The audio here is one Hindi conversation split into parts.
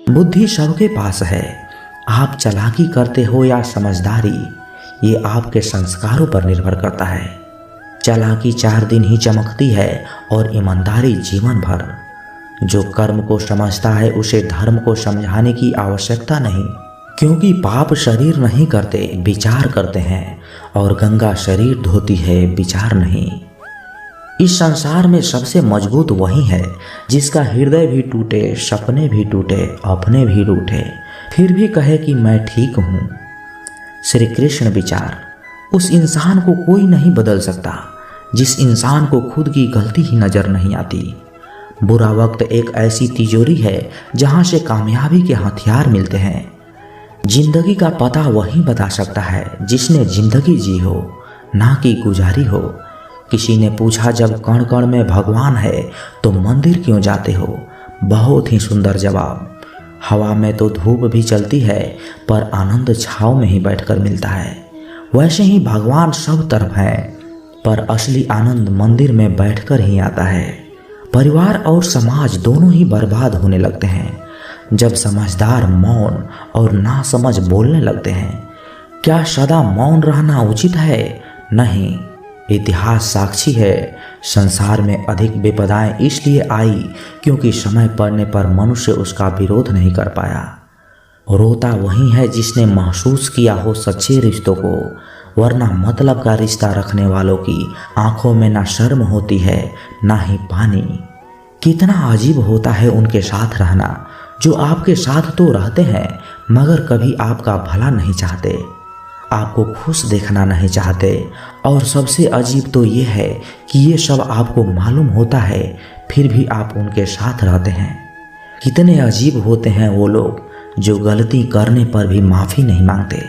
बुद्धि सबके पास है। आप चालाकी करते हो या समझदारी, ये आपके संस्कारों पर निर्भर करता है। चालाकी 4 दिन ही चमकती है और ईमानदारी जीवन भर। जो कर्म को समझता है उसे धर्म को समझाने की आवश्यकता नहीं, क्योंकि पाप शरीर नहीं करते, विचार करते हैं, और गंगा शरीर धोती है, विचार नहीं। इस संसार में सबसे मजबूत वही है जिसका हृदय भी टूटे, सपने भी टूटे, अपने भी रूठे, फिर भी कहे कि मैं ठीक हूँ। श्री कृष्ण विचार, उस इंसान को कोई नहीं बदल सकता जिस इंसान को खुद की गलती ही नजर नहीं आती। बुरा वक्त एक ऐसी तिजोरी है जहां से कामयाबी के हथियार मिलते हैं। जिंदगी का पता वही बता सकता है जिसने जिंदगी जी हो, ना कि गुजारी हो। किसी ने पूछा, जब कण कण में भगवान है तो मंदिर क्यों जाते हो? बहुत ही सुंदर जवाब। हवा में तो धूप भी चलती है, पर आनंद छाव में ही बैठकर मिलता है। वैसे ही भगवान सब तरफ है, पर असली आनंद मंदिर में बैठकर ही आता है। परिवार और समाज दोनों ही बर्बाद होने लगते हैं जब समझदार मौन और नासमझ बोलने लगते हैं। क्या सदा मौन रहना उचित है? नहीं। इतिहास साक्षी है, संसार में अधिक विपदाएं इसलिए आई क्योंकि समय पड़ने पर मनुष्य उसका विरोध नहीं कर पाया। रोता वही है जिसने महसूस किया हो सच्चे रिश्तों को, वरना मतलब का रिश्ता रखने वालों की आंखों में ना शर्म होती है ना ही पानी। कितना अजीब होता है उनके साथ रहना जो आपके साथ तो रहते हैं मगर कभी आपका भला नहीं चाहते, आपको खुश देखना नहीं चाहते। और सबसे अजीब तो ये है कि ये सब आपको मालूम होता है फिर भी आप उनके साथ रहते हैं। कितने अजीब होते हैं वो लोग जो गलती करने पर भी माफ़ी नहीं मांगते,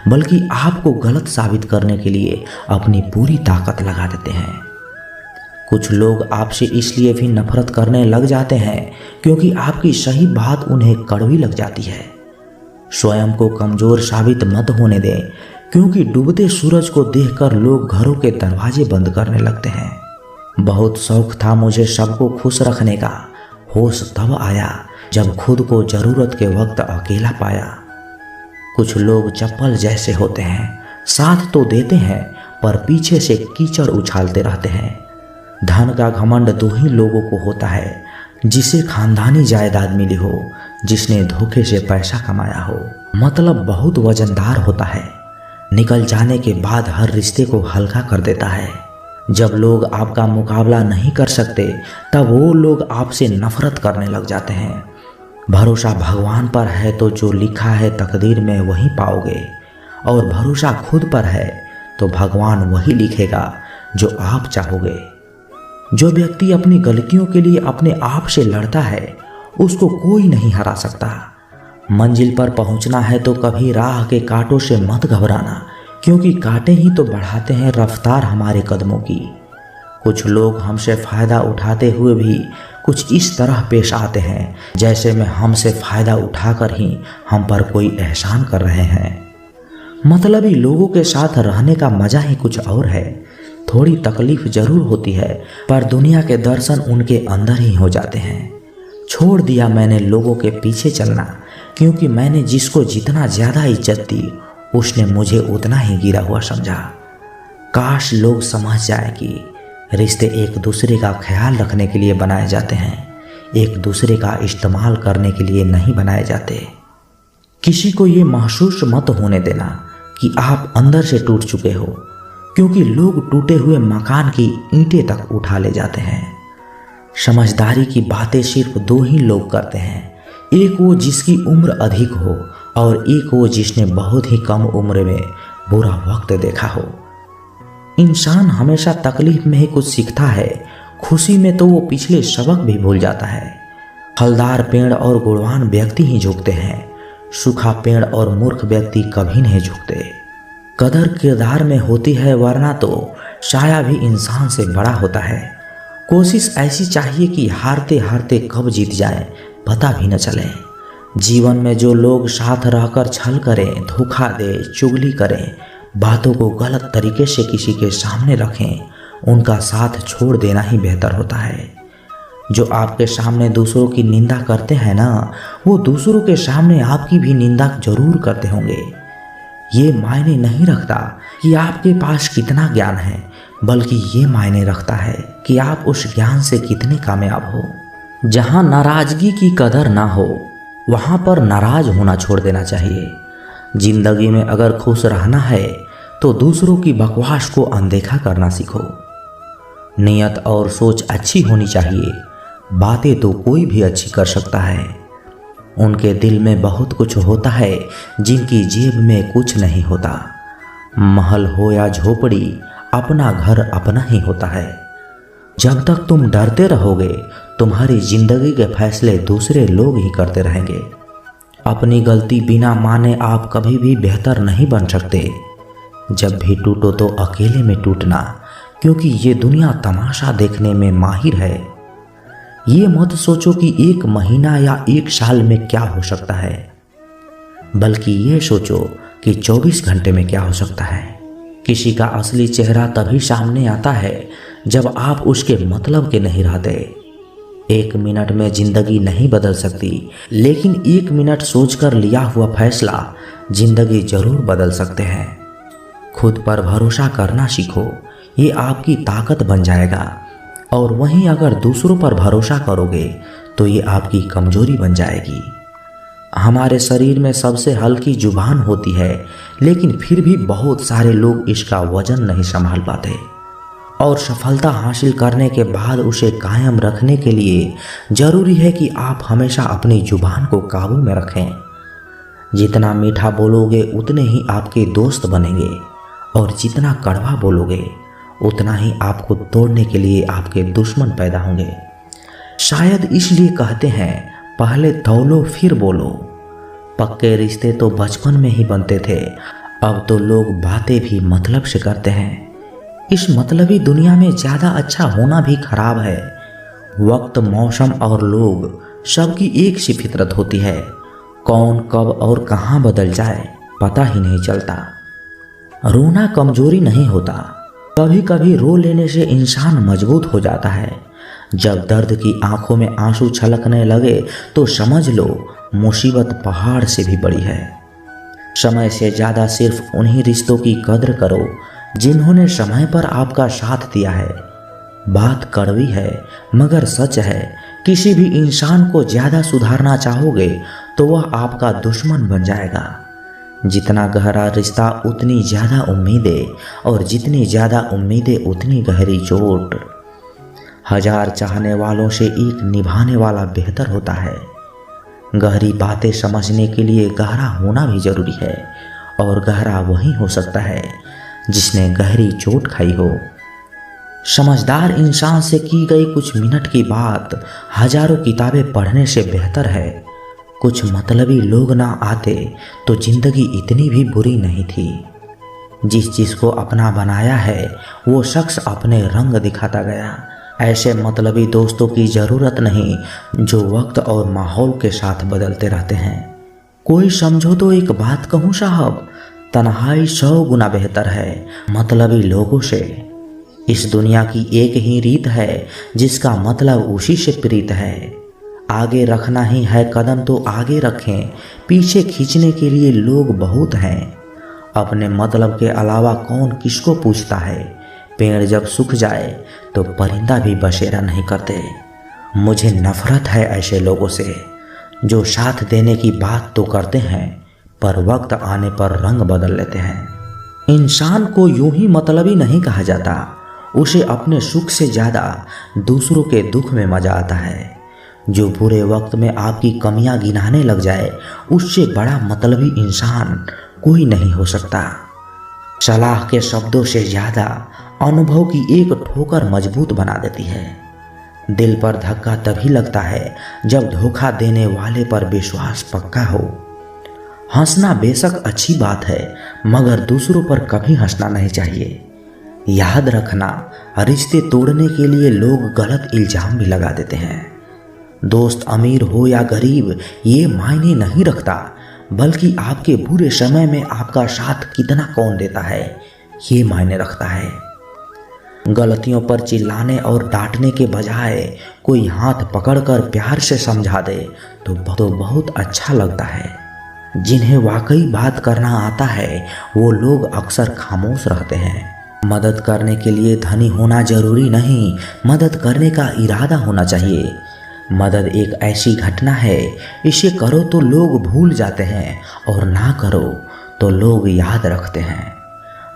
बल्कि आपको गलत साबित करने के लिए अपनी पूरी ताकत लगा देते हैं। कुछ लोग आपसे इसलिए भी नफरत करने लग जाते हैं क्योंकि आपकी सही बात उन्हें कड़वी लग जाती है। स्वयं को कमज़ोर साबित मत होने दें, क्योंकि डूबते सूरज को देखकर लोग घरों के दरवाजे बंद करने लगते हैं। बहुत शौक था मुझे सबको खुश रखने का, होश तब आया जब खुद को ज़रूरत के वक्त अकेला पाया। कुछ लोग चप्पल जैसे होते हैं, साथ तो देते हैं पर पीछे से कीचड़ उछालते रहते हैं। धन का घमंड 2 ही लोगों को होता है, जिसे खानदानी जायदाद मिली हो, जिसने धोखे से पैसा कमाया हो। मतलब बहुत वजनदार होता है, निकल जाने के बाद हर रिश्ते को हल्का कर देता है। जब लोग आपका मुकाबला नहीं कर सकते तब वो लोग आपसे नफरत करने लग जाते हैं। भरोसा भगवान पर है तो जो लिखा है तकदीर में वही पाओगे, और भरोसा खुद पर है तो भगवान वही लिखेगा जो आप चाहोगे। जो व्यक्ति अपनी गलतियों के लिए अपने आप से लड़ता है उसको कोई नहीं हरा सकता। मंजिल पर पहुंचना है तो कभी राह के कांटों से मत घबराना, क्योंकि कांटे ही तो बढ़ाते हैं रफ्तार हमारे कदमों की। कुछ लोग हमसे फ़ायदा उठाते हुए भी कुछ इस तरह पेश आते हैं जैसे में हमसे फ़ायदा उठाकर ही हम पर कोई एहसान कर रहे हैं। मतलबी लोगों के साथ रहने का मज़ा ही कुछ और है। थोड़ी तकलीफ जरूर होती है, पर दुनिया के दर्शन उनके अंदर ही हो जाते हैं। छोड़ दिया मैंने लोगों के पीछे चलना, क्योंकि मैंने जिसको जितना ज़्यादा इज्जत दी उसने मुझे उतना ही गिरा हुआ समझा। काश लोग समझ जाए कि रिश्ते एक दूसरे का ख्याल रखने के लिए बनाए जाते हैं, एक दूसरे का इस्तेमाल करने के लिए नहीं बनाए जाते। किसी को ये महसूस मत होने देना कि आप अंदर से टूट चुके हो, क्योंकि लोग टूटे हुए मकान की ईंटें तक उठा ले जाते हैं। समझदारी की बातें सिर्फ 2 ही लोग करते हैं, एक वो जिसकी उम्र अधिक हो और एक वो जिसने बहुत ही कम उम्र में बुरा वक्त देखा हो। इंसान हमेशा तकलीफ में ही कुछ सीखता है, खुशी में तो वो पिछले सबक भी भूल जाता है। फलदार पेड़ और गुणवान व्यक्ति ही झुकते हैं, सूखा पेड़ और मूर्ख व्यक्ति कभी नहीं झुकते। कदर किरदार में होती है, वरना तो साया भी इंसान से बड़ा होता है। कोशिश ऐसी चाहिए कि हारते हारते कब जीत जाए पता भी न चले। जीवन में जो लोग साथ रहकर छल करें, धोखा दे, चुगली करें, बातों को गलत तरीके से किसी के सामने रखें, उनका साथ छोड़ देना ही बेहतर होता है। जो आपके सामने दूसरों की निंदा करते हैं ना, वो दूसरों के सामने आपकी भी निंदा जरूर करते होंगे। ये मायने नहीं रखता कि आपके पास कितना ज्ञान है, बल्कि ये मायने रखता है कि आप उस ज्ञान से कितने कामयाब हो। जहाँ नाराजगी की कदर ना हो, वहाँ पर नाराज होना छोड़ देना चाहिए। जिंदगी में अगर खुश रहना है तो दूसरों की बकवास को अनदेखा करना सीखो। नियत और सोच अच्छी होनी चाहिए। बातें तो कोई भी अच्छी कर सकता है। उनके दिल में बहुत कुछ होता है जिनकी जेब में कुछ नहीं होता। महल हो या झोपड़ी, अपना घर अपना ही होता है। जब तक तुम डरते रहोगे, तुम्हारी जिंदगी के फैसले दूसरे लोग ही करते रहेंगे। अपनी गलती बिना माने आप कभी भी बेहतर नहीं बन सकते। जब भी टूटो तो अकेले में टूटना, क्योंकि ये दुनिया तमाशा देखने में माहिर है। ये मत सोचो कि 1 महीना या 1 साल में क्या हो सकता है, बल्कि ये सोचो कि 24 घंटे में क्या हो सकता है। किसी का असली चेहरा तभी सामने आता है जब आप उसके मतलब के नहीं रहते। 1 मिनट में जिंदगी नहीं बदल सकती, लेकिन 1 मिनट सोचकर लिया हुआ फैसला जिंदगी जरूर बदल सकते हैं। खुद पर भरोसा करना सीखो, ये आपकी ताकत बन जाएगा। और वहीं अगर दूसरों पर भरोसा करोगे तो ये आपकी कमजोरी बन जाएगी। हमारे शरीर में सबसे हल्की जुबान होती है, लेकिन फिर भी बहुत सारे लोग इसका वजन नहीं संभाल पाते। और सफलता हासिल करने के बाद उसे कायम रखने के लिए जरूरी है कि आप हमेशा अपनी जुबान को काबू में रखें। जितना मीठा बोलोगे उतने ही आपके दोस्त बनेंगे, और जितना कड़वा बोलोगे उतना ही आपको तोड़ने के लिए आपके दुश्मन पैदा होंगे। शायद इसलिए कहते हैं, पहले तौलो फिर बोलो। पक्के रिश्ते तो बचपन में ही बनते थे, अब तो लोग बातें भी मतलब से करते हैं। इस मतलबी दुनिया में ज़्यादा अच्छा होना भी खराब है। वक्त, मौसम और लोग सबकी एक सी फितरत होती है। कौन कब और कहाँ बदल जाए पता ही नहीं चलता। रोना कमजोरी नहीं होता, कभी कभी रो लेने से इंसान मजबूत हो जाता है। जब दर्द की आंखों में आंसू छलकने लगे तो समझ लो मुसीबत पहाड़ से भी बड़ी है। समय से ज़्यादा सिर्फ उन्हीं रिश्तों की कद्र करो जिन्होंने समय पर आपका साथ दिया है। बात कड़वी है मगर सच है, किसी भी इंसान को ज़्यादा सुधारना चाहोगे तो वह आपका दुश्मन बन जाएगा। जितना गहरा रिश्ता उतनी ज़्यादा उम्मीदें, और जितनी ज़्यादा उम्मीदें उतनी गहरी चोट। 1000 चाहने वालों से एक निभाने वाला बेहतर होता है। गहरी बातें समझने के लिए गहरा होना भी जरूरी है, और गहरा वही हो सकता है जिसने गहरी चोट खाई हो। समझदार इंसान से की गई कुछ मिनट की बात हजारों किताबें पढ़ने से बेहतर है। कुछ मतलबी लोग ना आते तो जिंदगी इतनी भी बुरी नहीं थी। जिस को अपना बनाया है वो शख्स अपने रंग दिखाता गया। ऐसे मतलबी दोस्तों की ज़रूरत नहीं जो वक्त और माहौल के साथ बदलते रहते हैं। कोई समझो तो एक बात कहूँ साहब, तन्हाई 100 गुना बेहतर है मतलबी लोगों से। इस दुनिया की एक ही रीत है जिसका मतलब उसी से प्रीत है। आगे रखना ही है कदम तो आगे रखें, पीछे खींचने के लिए लोग बहुत हैं। अपने मतलब के अलावा कौन किसको पूछता है। पेड़ जब सूख जाए तो परिंदा भी बसेरा नहीं करते। मुझे नफरत है ऐसे लोगों से जो साथ देने की बात तो करते हैं पर वक्त आने पर रंग बदल लेते हैं। इंसान को यूं ही मतलबी नहीं कहा जाता, उसे अपने सुख से ज़्यादा दूसरों के दुख में मजा आता है। जो बुरे वक्त में आपकी कमियां गिनाने लग जाए उससे बड़ा मतलबी इंसान कोई नहीं हो सकता। सलाह के शब्दों से ज़्यादा अनुभव की एक ठोकर मजबूत बना देती है। दिल पर धक्का तभी लगता है जब धोखा देने वाले पर विश्वास पक्का हो। हंसना बेशक अच्छी बात है मगर दूसरों पर कभी हंसना नहीं चाहिए। याद रखना, रिश्ते तोड़ने के लिए लोग गलत इल्जाम भी लगा देते हैं। दोस्त अमीर हो या गरीब ये मायने नहीं रखता, बल्कि आपके बुरे समय में आपका साथ कितना कौन देता है ये मायने रखता है। गलतियों पर चिल्लाने और डांटने के बजाय कोई हाथ पकड़कर प्यार से समझा दे तो बहुत अच्छा लगता है। जिन्हें वाकई बात करना आता है वो लोग अक्सर खामोश रहते हैं। मदद करने के लिए धनी होना जरूरी नहीं, मदद करने का इरादा होना चाहिए। मदद एक ऐसी घटना है, इसे करो तो लोग भूल जाते हैं और ना करो तो लोग याद रखते हैं।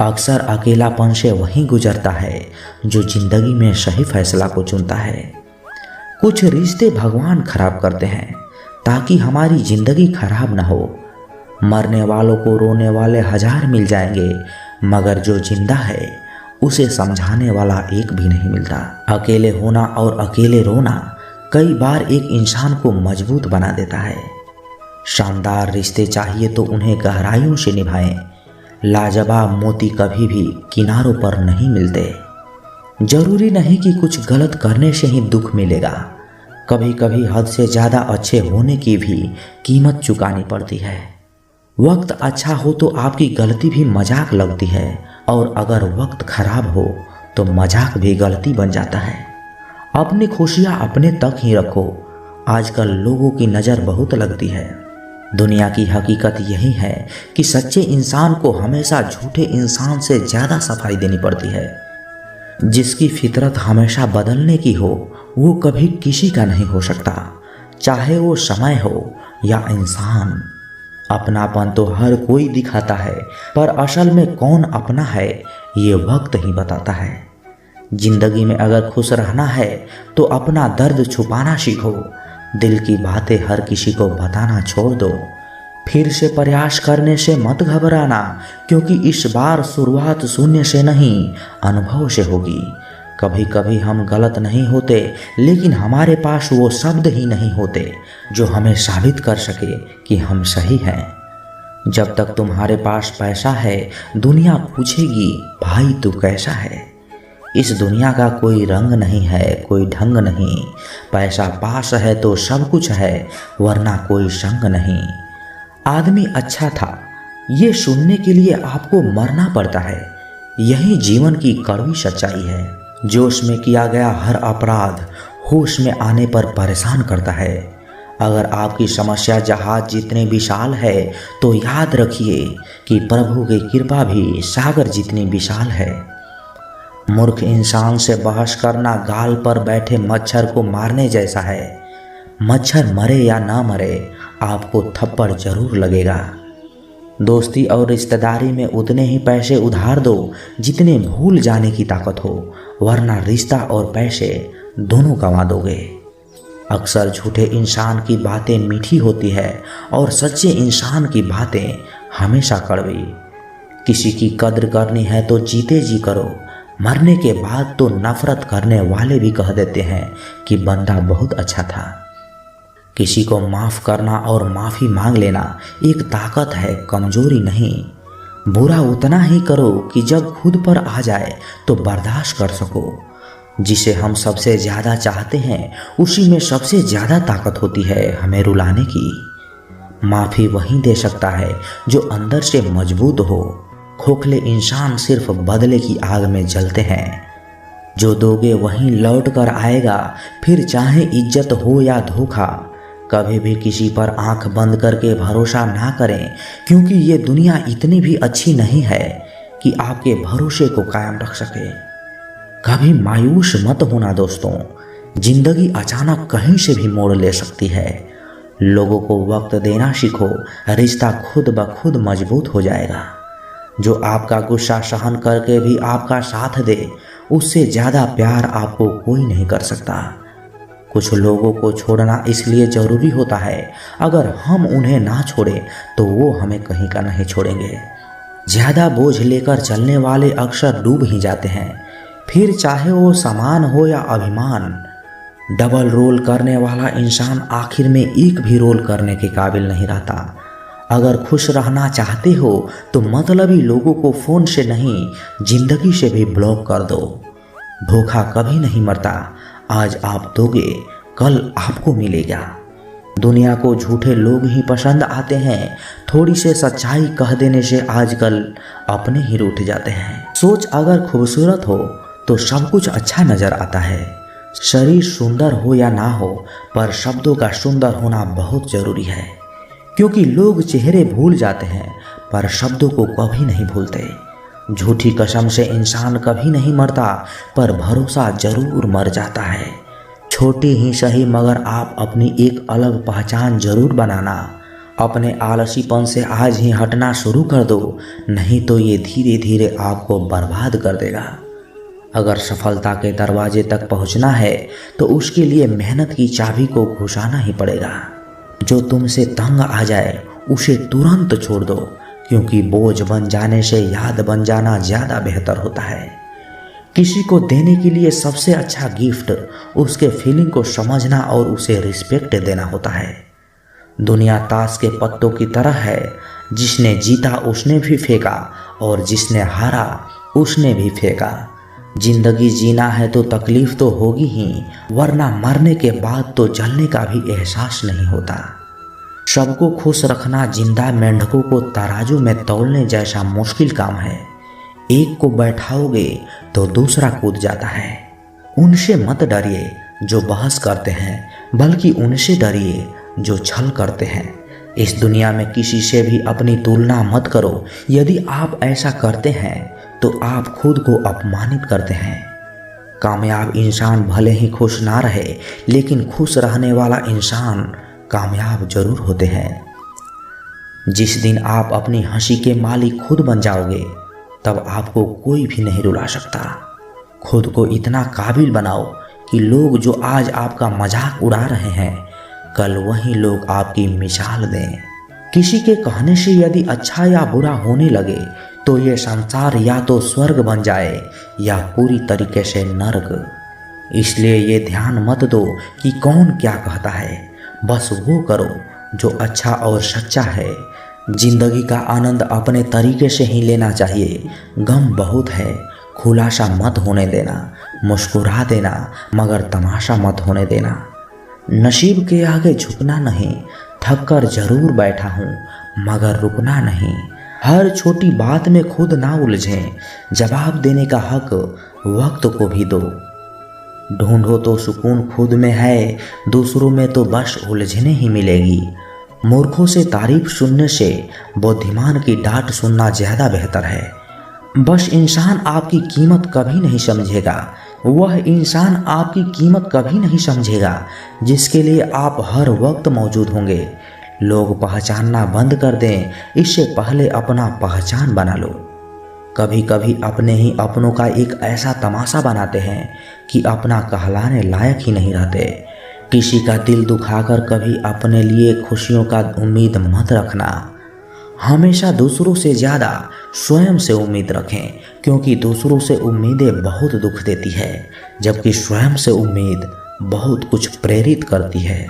अक्सर अकेलापन से वही गुजरता है जो जिंदगी में सही फैसला को चुनता है। कुछ रिश्ते भगवान खराब करते हैं ताकि हमारी जिंदगी खराब ना हो। मरने वालों को रोने वाले 1000 मिल जाएंगे, मगर जो जिंदा है उसे समझाने वाला एक भी नहीं मिलता। अकेले होना और अकेले रोना कई बार एक इंसान को मजबूत बना देता है। शानदार रिश्ते चाहिए तो उन्हें गहराइयों से निभाएं। लाजवाब मोती कभी भी किनारों पर नहीं मिलते। जरूरी नहीं कि कुछ गलत करने से ही दुख मिलेगा, कभी कभी हद से ज़्यादा अच्छे होने की भी कीमत चुकानी पड़ती है। वक्त अच्छा हो तो आपकी गलती भी मजाक लगती है, और अगर वक्त खराब हो तो मजाक भी गलती बन जाता है। अपनी खुशियाँ अपने तक ही रखो। आजकल लोगों की नज़र बहुत लगती है। दुनिया की हकीकत यही है कि सच्चे इंसान को हमेशा झूठे इंसान से ज़्यादा सफाई देनी पड़ती है। जिसकी फितरत हमेशा बदलने की हो वो कभी किसी का नहीं हो सकता, चाहे वो समय हो या इंसान। अपनापन तो हर कोई दिखाता है, पर असल में कौन अपना है ये वक्त ही बताता है। जिंदगी में अगर खुश रहना है तो अपना दर्द छुपाना सीखो। दिल की बातें हर किसी को बताना छोड़ दो। फिर से प्रयास करने से मत घबराना, क्योंकि इस बार शुरुआत शून्य से नहीं अनुभव से होगी। कभी कभी हम गलत नहीं होते, लेकिन हमारे पास वो शब्द ही नहीं होते जो हमें साबित कर सके कि हम सही हैं। जब तक तुम्हारे पास पैसा है दुनिया पूछेगी भाई तू कैसा है। इस दुनिया का कोई रंग नहीं है, कोई ढंग नहीं। पैसा पास है तो सब कुछ है, वरना कोई संग नहीं। आदमी अच्छा था ये सुनने के लिए आपको मरना पड़ता है। यही जीवन की कड़वी सच्चाई है। जोश में किया गया हर अपराध होश में आने पर परेशान करता है। अगर आपकी समस्या जहाज जितने विशाल है तो याद रखिए कि प्रभु की कृपा भी सागर जितनी विशाल है। मूर्ख इंसान से बहस करना गाल पर बैठे मच्छर को मारने जैसा है। मच्छर मरे या ना मरे आपको थप्पड़ जरूर लगेगा। दोस्ती और रिश्तेदारी में उतने ही पैसे उधार दो जितने भूल जाने की ताकत हो, वरना रिश्ता और पैसे दोनों गंवा दोगे। अक्सर झूठे इंसान की बातें मीठी होती है और सच्चे इंसान की बातें हमेशा कड़वी। किसी की कद्र करनी है तो जीते जी करो। मरने के बाद तो नफरत करने वाले भी कह देते हैं कि बंदा बहुत अच्छा था। किसी को माफ़ करना और माफ़ी मांग लेना एक ताकत है, कमजोरी नहीं। बुरा उतना ही करो कि जब खुद पर आ जाए तो बर्दाश्त कर सको। जिसे हम सबसे ज़्यादा चाहते हैं उसी में सबसे ज़्यादा ताकत होती है हमें रुलाने की। माफ़ी वही दे सकता है जो अंदर से मजबूत हो। खोखले इंसान सिर्फ बदले की आग में जलते हैं। जो दोगे वहीं लौट कर आएगा, फिर चाहे इज्जत हो या धोखा। कभी भी किसी पर आंख बंद करके भरोसा ना करें, क्योंकि ये दुनिया इतनी भी अच्छी नहीं है कि आपके भरोसे को कायम रख सके। कभी मायूस मत होना दोस्तों, जिंदगी अचानक कहीं से भी मोड़ ले सकती है। लोगों को वक्त देना सीखो, रिश्ता खुद ब खुद मजबूत हो जाएगा। जो आपका गुस्सा सहन करके भी आपका साथ दे, उससे ज़्यादा प्यार आपको कोई नहीं कर सकता। कुछ लोगों को छोड़ना इसलिए ज़रूरी होता है, अगर हम उन्हें ना छोड़ें तो वो हमें कहीं का नहीं छोड़ेंगे। ज़्यादा बोझ लेकर चलने वाले अक्सर डूब ही जाते हैं, फिर चाहे वो सामान हो या अभिमान। डबल रोल करने वाला इंसान आखिर में एक भी रोल करने के काबिल नहीं रहता। अगर खुश रहना चाहते हो तो मतलबी लोगों को फ़ोन से नहीं, जिंदगी से भी ब्लॉक कर दो। धोखा कभी नहीं मरता, आज आप दोगे कल आपको मिलेगा। दुनिया को झूठे लोग ही पसंद आते हैं, थोड़ी से सच्चाई कह देने से आजकल अपने ही रूठ जाते हैं। सोच अगर खूबसूरत हो तो सब कुछ अच्छा नजर आता है। शरीर सुंदर हो या ना हो, पर शब्दों का सुंदर होना बहुत जरूरी है, क्योंकि लोग चेहरे भूल जाते हैं पर शब्दों को कभी नहीं भूलते। झूठी कसम से इंसान कभी नहीं मरता, पर भरोसा जरूर मर जाता है। छोटी ही सही, मगर आप अपनी एक अलग पहचान जरूर बनाना। अपने आलसीपन से आज ही हटना शुरू कर दो, नहीं तो ये धीरे धीरे आपको बर्बाद कर देगा। अगर सफलता के दरवाजे तक पहुंचना है तो उसके लिए मेहनत की चाबी को घुसाना ही पड़ेगा। जो तुमसे तंग आ जाए उसे तुरंत छोड़ दो, क्योंकि बोझ बन जाने से याद बन जाना ज़्यादा बेहतर होता है। किसी को देने के लिए सबसे अच्छा गिफ्ट उसके फीलिंग को समझना और उसे रिस्पेक्ट देना होता है। दुनिया ताश के पत्तों की तरह है, जिसने जीता उसने भी फेंका और जिसने हारा उसने भी फेंका। जिंदगी जीना है तो तकलीफ तो होगी ही, वरना मरने के बाद तो जलने का भी एहसास नहीं होता। सबको खुश रखना जिंदा मेंढकों को तराजू में तौलने जैसा मुश्किल काम है। एक को बैठाओगे तो दूसरा कूद जाता है। उनसे मत डरिए जो बहस करते हैं, बल्कि उनसे डरिए जो छल करते हैं। इस दुनिया में किसी से भी अपनी तुलना मत करो। यदि आप ऐसा करते हैं तो आप खुद को अपमानित करते हैं। कामयाब इंसान भले ही खुश ना रहे, लेकिन खुश रहने वाला इंसान कामयाब जरूर होते हैं। जिस दिन आप अपनी हंसी के मालिक खुद बन जाओगे, तब आपको कोई भी नहीं रुला सकता। खुद को इतना काबिल बनाओ कि लोग जो आज आपका मजाक उड़ा रहे हैं, कल वही लोग आपकी मिसाल दें। किसी के कहने से यदि अच्छा या बुरा होने लगे तो ये संसार या तो स्वर्ग बन जाए या पूरी तरीके से नर्क। इसलिए ये ध्यान मत दो कि कौन क्या कहता है, बस वो करो जो अच्छा और सच्चा है। जिंदगी का आनंद अपने तरीके से ही लेना चाहिए। गम बहुत है, खुलासा मत होने देना। मुस्कुरा देना, मगर तमाशा मत होने देना। नसीब के आगे झुकना नहीं, थक कर जरूर बैठा हूँ मगर रुकना नहीं। हर छोटी बात में खुद ना उलझें, जवाब देने का हक वक्त को भी दो। ढूंढो तो सुकून खुद में है, दूसरों में तो बस उलझने ही मिलेगी। मूर्खों से तारीफ सुनने से बुद्धिमान की डांट सुनना ज़्यादा बेहतर है। बस इंसान आपकी कीमत कभी नहीं समझेगा, वह इंसान आपकी कीमत कभी नहीं समझेगा जिसके लिए आप हर वक्त मौजूद होंगे। लोग पहचानना बंद कर दें, इससे पहले अपना पहचान बना लो। कभी कभी अपने ही अपनों का एक ऐसा तमाशा बनाते हैं कि अपना कहलाने लायक ही नहीं रहते। किसी का दिल दुखाकर कभी अपने लिए खुशियों का उम्मीद मत रखना। हमेशा दूसरों से ज़्यादा स्वयं से उम्मीद रखें, क्योंकि दूसरों से उम्मीदें बहुत दुख देती है, जबकि स्वयं से उम्मीद बहुत कुछ प्रेरित करती है।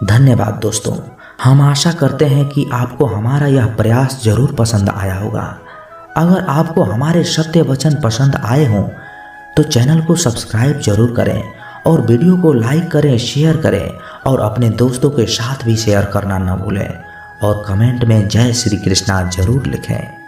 धन्यवाद दोस्तों। हम आशा करते हैं कि आपको हमारा यह प्रयास जरूर पसंद आया होगा। अगर आपको हमारे सत्य वचन पसंद आए हों तो चैनल को सब्सक्राइब जरूर करें और वीडियो को लाइक करें, शेयर करें और अपने दोस्तों के साथ भी शेयर करना न भूलें और कमेंट में जय श्री कृष्णा जरूर लिखें।